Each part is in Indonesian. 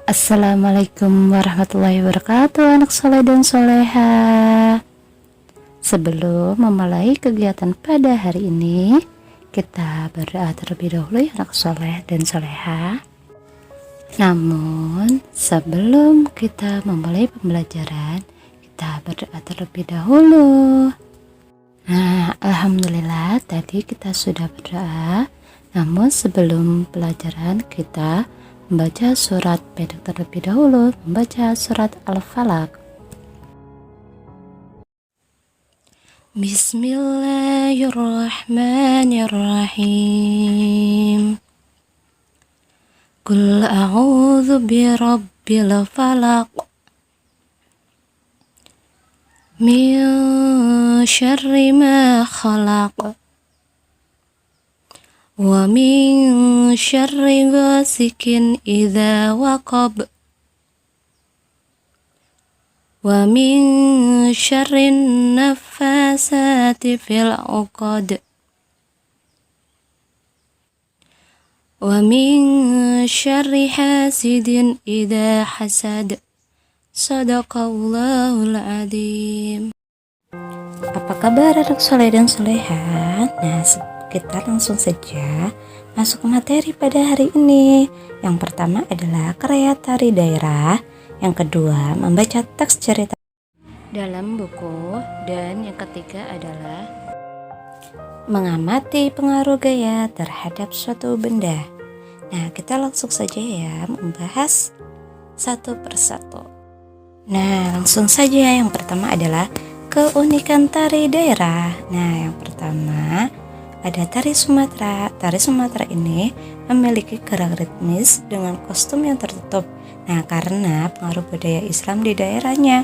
Assalamualaikum warahmatullahi wabarakatuh, anak soleh dan soleha. Sebelum memulai kegiatan pada hari ini, kita berdoa terlebih dahulu ya anak soleh dan soleha. Namun sebelum kita memulai pembelajaran, kita berdoa terlebih dahulu. Nah, alhamdulillah tadi kita sudah berdoa. Namun sebelum pelajaran kita membaca surat pendek terlebih dahulu, membaca surat Al-Falaq. Bismillahirrahmanirrahim. Qul a'udzu birabbil falaq min syarri ma khalaq wa min syarri ghasikin idza waqab wa min syarri naffasati fil 'uqad wa min syarri hasidin idza hasad. Shadaqallahul adzim. Apa kabar anak soleh dan soleha? Nah, kita langsung saja masuk ke materi pada hari ini. Yang pertama adalah karya tari daerah. Yang kedua membaca teks cerita dalam buku. Dan yang ketiga adalah mengamati pengaruh gaya terhadap suatu benda. Nah, kita langsung saja ya membahas satu persatu. Nah, langsung saja yang pertama adalah keunikan tari daerah. Nah, yang pertama ada tari Sumatera. Tari Sumatera ini memiliki gerak ritmis dengan kostum yang tertutup. Nah, karena pengaruh budaya Islam di daerahnya.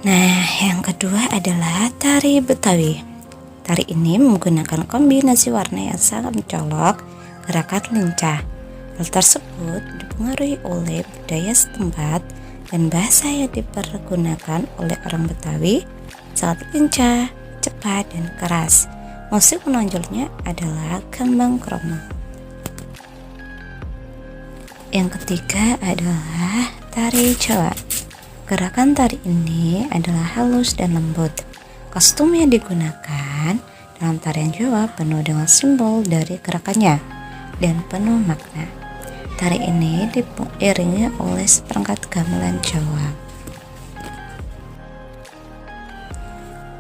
Nah, yang kedua adalah tari Betawi. Tari ini menggunakan kombinasi warna yang sangat mencolok, gerakan lincah. Hal tersebut dipengaruhi oleh budaya setempat dan bahasa yang dipergunakan oleh orang Betawi sangat lincah, cepat, dan keras. Musik menonjolnya adalah gambang kromong. Yang ketiga adalah tari Jawa. Gerakan tari ini adalah halus dan lembut. Kostum yang digunakan dalam tarian Jawa penuh dengan simbol dari gerakannya dan penuh makna. Tari ini diiringi oleh seperangkat gamelan Jawa.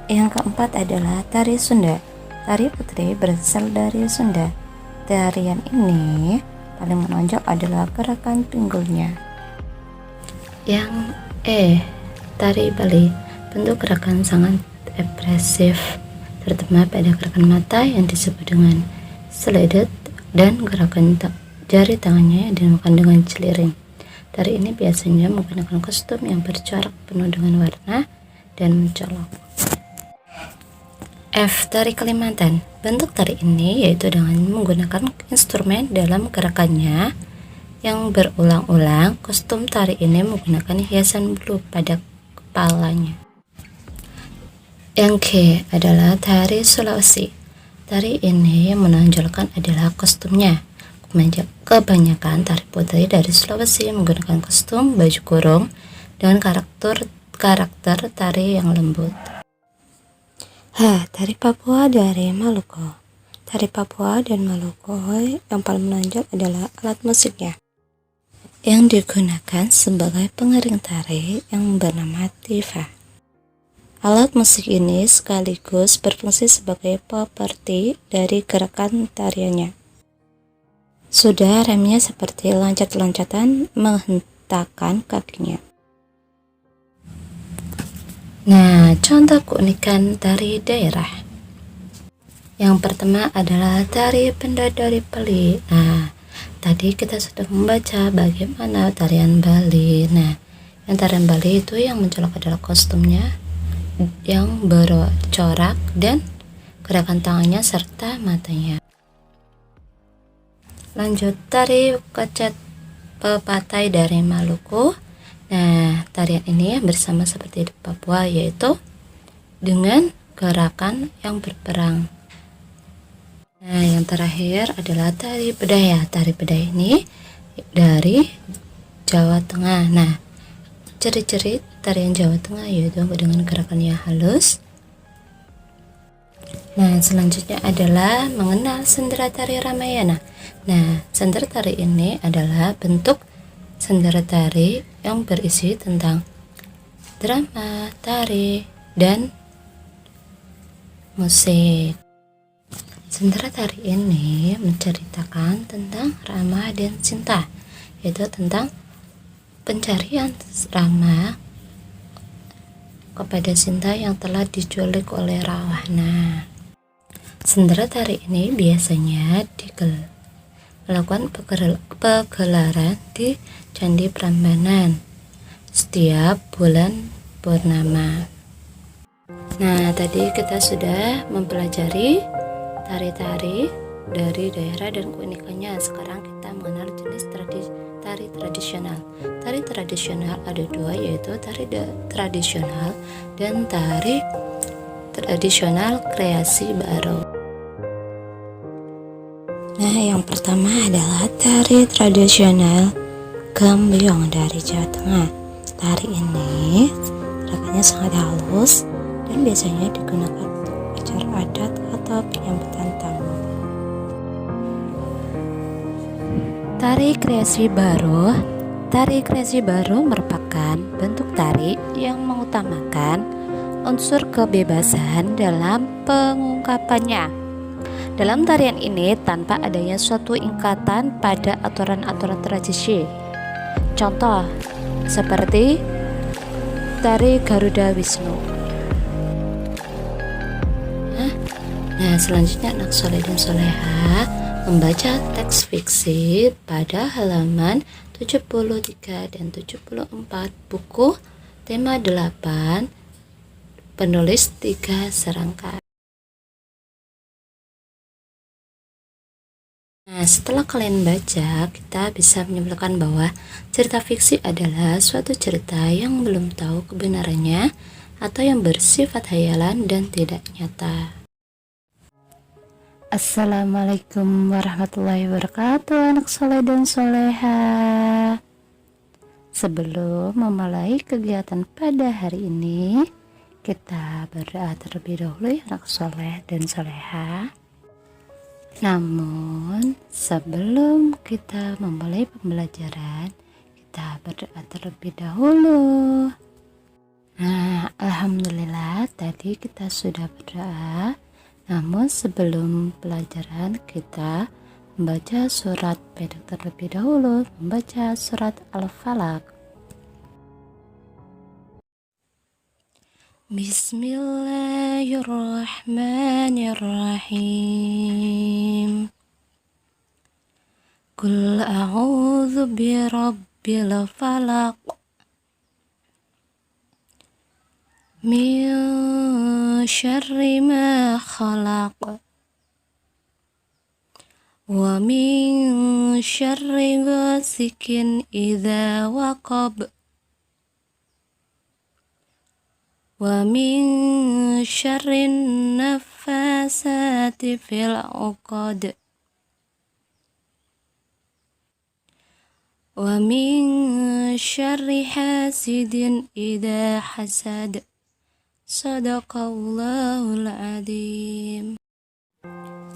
Yang keempat adalah tari Sunda. Tari putri berasal dari Sunda. Tarian ini paling menonjol adalah gerakan pinggulnya. Yang tari Bali. Bentuk gerakan sangat ekspresif, terutama pada gerakan mata yang disebut dengan seledet dan gerakan jari tangannya yang dinamakan dengan celiring. Tari ini biasanya menggunakan kostum yang bercorak penuh dengan warna dan mencolok. Tari Kalimantan. Bentuk tari ini yaitu dengan menggunakan instrumen dalam gerakannya yang berulang-ulang. Kostum tari ini menggunakan hiasan bulu pada kepalanya. Yang K adalah tari Sulawesi. Tari ini yang menonjolkan adalah kostumnya. Kebanyakan tari putri dari Sulawesi menggunakan kostum baju kurung dengan karakter tari yang lembut. Tari Papua dari Maluku. Tari Papua dan Maluku yang paling menonjol adalah alat musiknya yang digunakan sebagai pengiring tari yang bernama tifa. Alat musik ini sekaligus berfungsi sebagai peperti dari gerakan tariannya. Sudah remnya seperti loncat-loncatan menghentakkan kakinya. Nah, contoh keunikan tari daerah. Yang pertama adalah tari Pendadari Bali. Nah, tadi kita sudah membaca bagaimana tarian Bali. Nah, yang tarian Bali itu yang mencolok adalah kostumnya yang bercorak dan gerakan tangannya serta matanya. Lanjut, tari Kecet Pepatai dari Maluku. Nah, tarian ini bersama seperti di Papua, yaitu dengan gerakan yang berperang. Nah, yang terakhir adalah tari bedaya. Tari bedaya ini dari Jawa Tengah. Nah, ciri-ciri tarian Jawa Tengah yaitu dengan gerakan yang halus. Nah, selanjutnya adalah mengenal sendera tari Ramayana. Nah, sendera tari ini adalah bentuk sendera tari yang berisi tentang drama, tari, dan musik. Sendera tari ini menceritakan tentang Rama dan Sinta, yaitu tentang pencarian Rama kepada Sinta yang telah diculik oleh Rawana. Sendera tari ini biasanya melakukan pegelaran di Candi Prambanan setiap bulan purnama. Nah, tadi kita sudah mempelajari tari-tari dari daerah dan keunikannya. Sekarang kita mengenal jenis tari tradisional. Tari tradisional ada dua, yaitu tari tradisional dan tari tradisional kreasi baru. Nah, yang pertama adalah tari tradisional Gambyong dari Jawa Tengah. Tari ini gerakannya sangat halus dan biasanya digunakan untuk acara adat atau penyambutan tamu. Tari kreasi baru. Tari kreasi baru merupakan bentuk tari yang mengutamakan unsur kebebasan dalam pengungkapannya. Dalam tarian ini tanpa adanya suatu ikatan pada aturan-aturan tradisi. Contoh seperti tari Garuda Wisnu. Nah, selanjutnya anak soleh dan soleha membaca teks fiksi pada halaman 73 dan 74 buku tema 8 penulis 3 serangkai. Nah, setelah kalian baca, kita bisa menyimpulkan bahwa cerita fiksi adalah suatu cerita yang belum tahu kebenarannya atau yang bersifat hayalan dan tidak nyata. Assalamualaikum warahmatullahi wabarakatuh, anak soleh dan soleha. Sebelum memulai kegiatan pada hari ini, kita berdoa terlebih dahulu ya anak soleh dan soleha. Namun sebelum kita memulai pembelajaran, kita berdoa terlebih dahulu. Nah, alhamdulillah tadi kita sudah berdoa. Namun sebelum pelajaran kita membaca surat pendek terlebih dahulu, membaca surat Al-Falaq. Bismillahirrahmanirrahim. Qul a'udzu birabbil falaq min syarri ma khalaq wa min syarri ghasikin idza waqab wa min syarrin nafasati fil 'uqad wa min syarri hasidin idza hasad. Shadaqallahul adzim.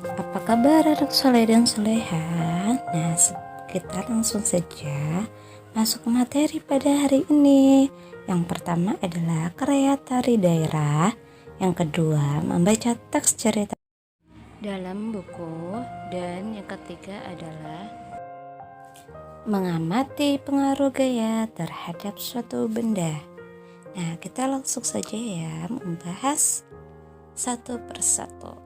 Apa kabar anak soleh dan soleha? Nah, kita langsung saja masuk ke materi pada hari ini. Yang pertama adalah karya tari daerah. Yang kedua, membaca teks cerita dalam buku. Dan yang ketiga adalah mengamati pengaruh gaya terhadap suatu benda. Nah, kita langsung saja ya membahas satu persatu.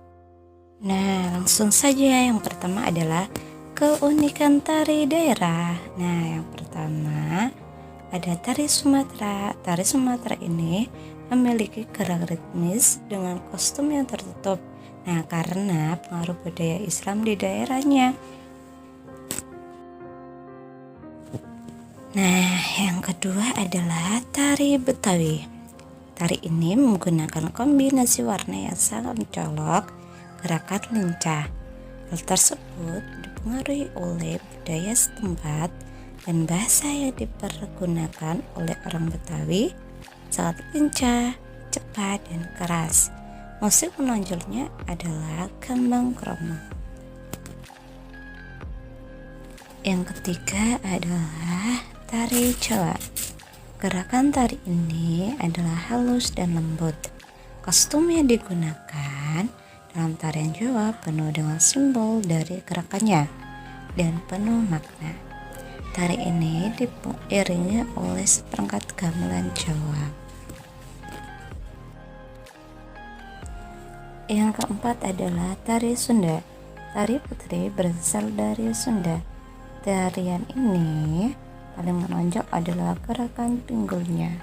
Nah, langsung saja yang pertama adalah keunikan tari daerah. Nah, yang pertama ada tari Sumatera. Tari Sumatera ini memiliki gerak ritmis dengan kostum yang tertutup. Nah, karena pengaruh budaya Islam di daerahnya. Nah, yang kedua adalah tari Betawi. Tari ini menggunakan kombinasi warna yang sangat mencolok, gerakan lincah. Hal tersebut dipengaruhi oleh budaya setempat dan bahasa yang dipergunakan oleh orang Betawi sangat lincah, cepat, dan keras. Musik menonjolnya adalah gambang kromong. Yang ketiga adalah tari Jawa. Gerakan tari ini adalah halus dan lembut. Kostum yang digunakan dalam tarian Jawa penuh dengan simbol dari gerakannya dan penuh makna. Tari ini diiringi oleh seperangkat gamelan Jawa. Yang keempat adalah tari Sunda. Tari putri berasal dari Sunda. Tarian ini paling menonjol adalah gerakan pinggulnya.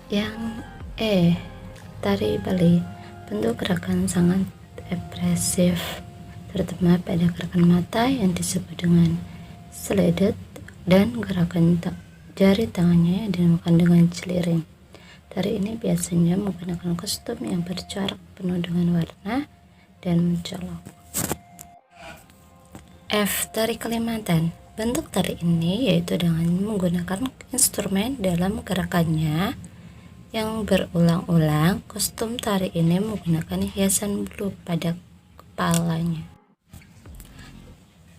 Yang tari Bali. Bentuk gerakan sangat ekspresif, terutama pada gerakan mata yang disebut dengan seledet dan gerakan jari tangannya yang dinamakan dengan celiring. Tari ini biasanya menggunakan kostum yang bercorak penuh dengan warna dan mencolok. Tari Kalimantan. Bentuk tari ini yaitu dengan menggunakan instrumen dalam gerakannya yang berulang-ulang. Kostum tari ini menggunakan hiasan bulu pada kepalanya.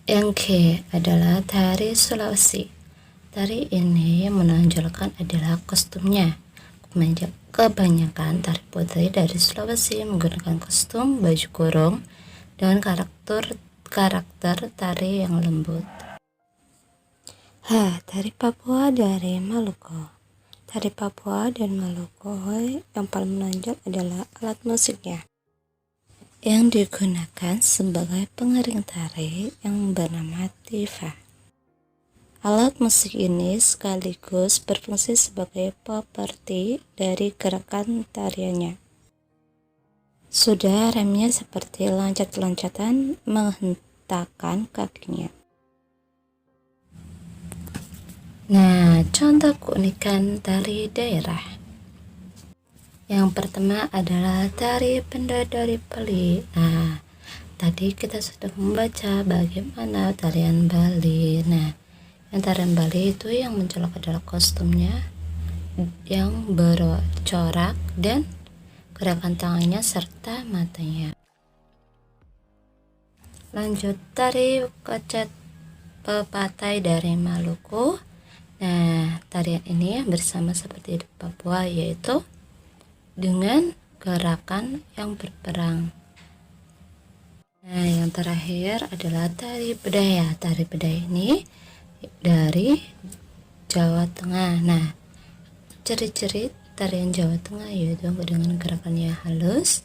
Yang K adalah tari Sulawesi. Tari ini yang menonjolkan adalah kostumnya. Kebanyakan tari putri dari Sulawesi menggunakan kostum baju kurung dengan karakter tari yang lembut. Tari Papua dari Maluku. Tari Papua dan Maluku yang paling menonjol adalah alat musiknya yang digunakan sebagai pengiring tari yang bernama tifa. Alat musik ini sekaligus berfungsi sebagai peperti dari gerakan tariannya. Sudah remnya seperti loncat-loncatan menghentakkan kakinya. Nah, contoh keunikan tari daerah. Yang pertama adalah tari Pendadari Bali. Nah, tadi kita sudah membaca bagaimana tarian Bali. Nah, yang tarian Bali itu yang mencolok adalah kostumnya yang bercorak dan gerakan tangannya serta matanya. Lanjut, tari Kecet Pepatai dari Maluku. Nah, tarian ini bersama seperti di Papua, yaitu dengan gerakan yang berperang. Nah, yang terakhir adalah tari Bedaya. Tari Bedaya ini dari Jawa Tengah. Nah, ciri-ciri tarian Jawa Tengah yaitu dengan gerakannya halus.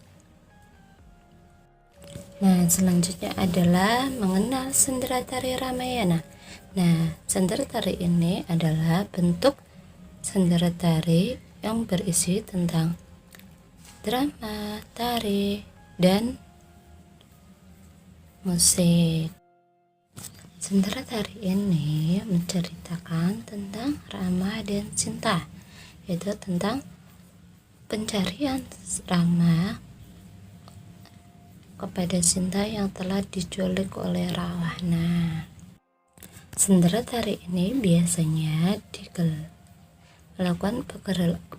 Nah, selanjutnya adalah mengenal sendera tari Ramayana. Nah, sendera tari ini adalah bentuk sendera tari yang berisi tentang drama, tari, dan musik. Sendera tari ini menceritakan tentang Rama dan Sinta, yaitu tentang pencarian Rama kepada Sinta yang telah diculik oleh Rawana. Sendera tari ini biasanya melakukan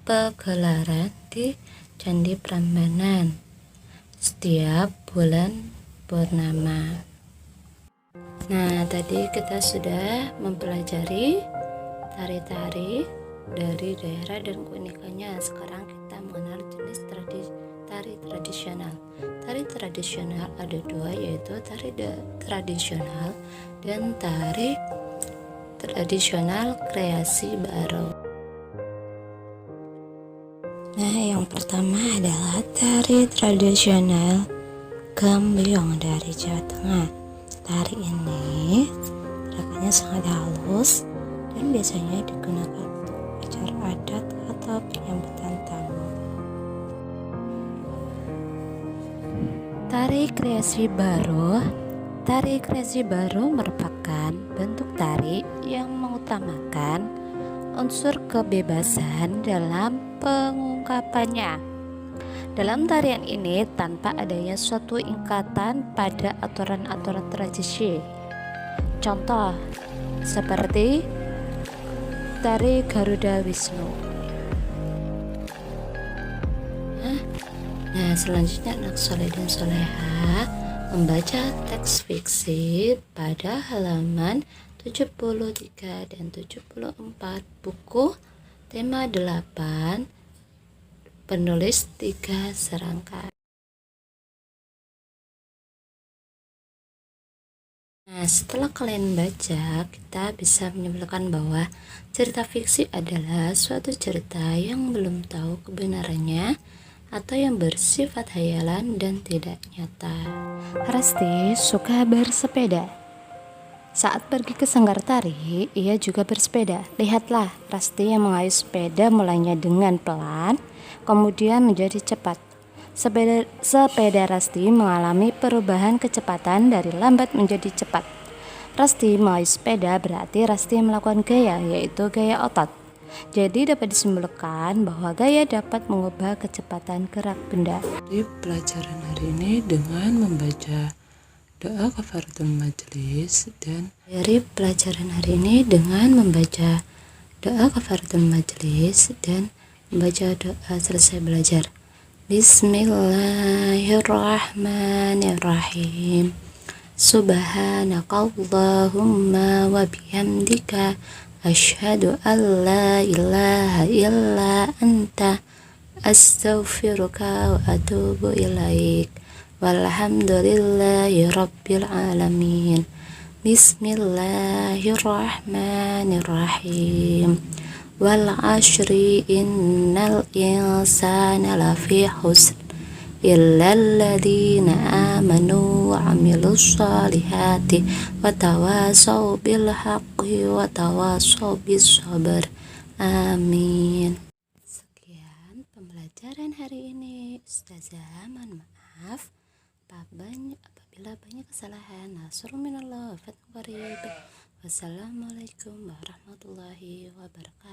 pegelaran di Candi Prambanan setiap bulan purnama. Nah, tadi kita sudah mempelajari tari-tari dari daerah dan keunikannya. Sekarang kita mengenal jenis tari tradisional. Tari tradisional ada dua, yaitu tari tradisional dan tari tradisional kreasi baru. Nah, yang pertama adalah tari tradisional Gambyong dari Jawa Tengah. Tari ini gerakannya sangat halus dan biasanya digunakan untuk acara adat atau penyambutan tamu. Tari kreasi baru. Tari kreasi baru merupakan bentuk tari yang mengutamakan unsur kebebasan dalam pengungkapannya. Dalam tarian ini tanpa adanya suatu ikatan pada aturan-aturan tradisi. Contoh seperti tari Garuda Wisnu. Nah, selanjutnya anak soleh dan soleha membaca teks fiksi pada halaman 73 dan 74 buku tema 8 penulis 3 serangkai. Nah, setelah kalian baca, kita bisa menyimpulkan bahwa cerita fiksi adalah suatu cerita yang belum tahu kebenarannya atau yang bersifat hayalan dan tidak nyata. Rasti suka bersepeda. Saat pergi ke sanggar tari, ia juga bersepeda. Lihatlah, Rasti yang mengayuh sepeda mulainya dengan pelan, kemudian menjadi cepat. Sepeda Rasti mengalami perubahan kecepatan dari lambat menjadi cepat. Rasti mengayuh sepeda berarti Rasti melakukan gaya, yaitu gaya otot. Jadi dapat disimpulkan bahwa gaya dapat mengubah kecepatan gerak benda. Di pelajaran hari ini dengan membaca doa kafaratul majelis dan dari pelajaran hari ini dengan membaca doa kafaratul majelis dan membaca doa selesai belajar. Bismillahirrahmanirrahim. Subhanakallahumma wa bihamdika asyhadu an la ilaha illa anta astaghfiruka wa atubu ilaik. Walhamdulillahi rabbil alamin. Bismillahirrahmanirrahim. Wal ashri innal insana lafi khusr illal ladzina amanu wa amilus solihati wa tawasaw bil haqqi wa tawasaw bis sabr. Amin. Sekian pembelajaran hari ini. Ustazah mohon maaf apabila banyak kesalahan. Nasrul minallah wa fathu qarib. Wassalamualaikum warahmatullahi wabarakatuh.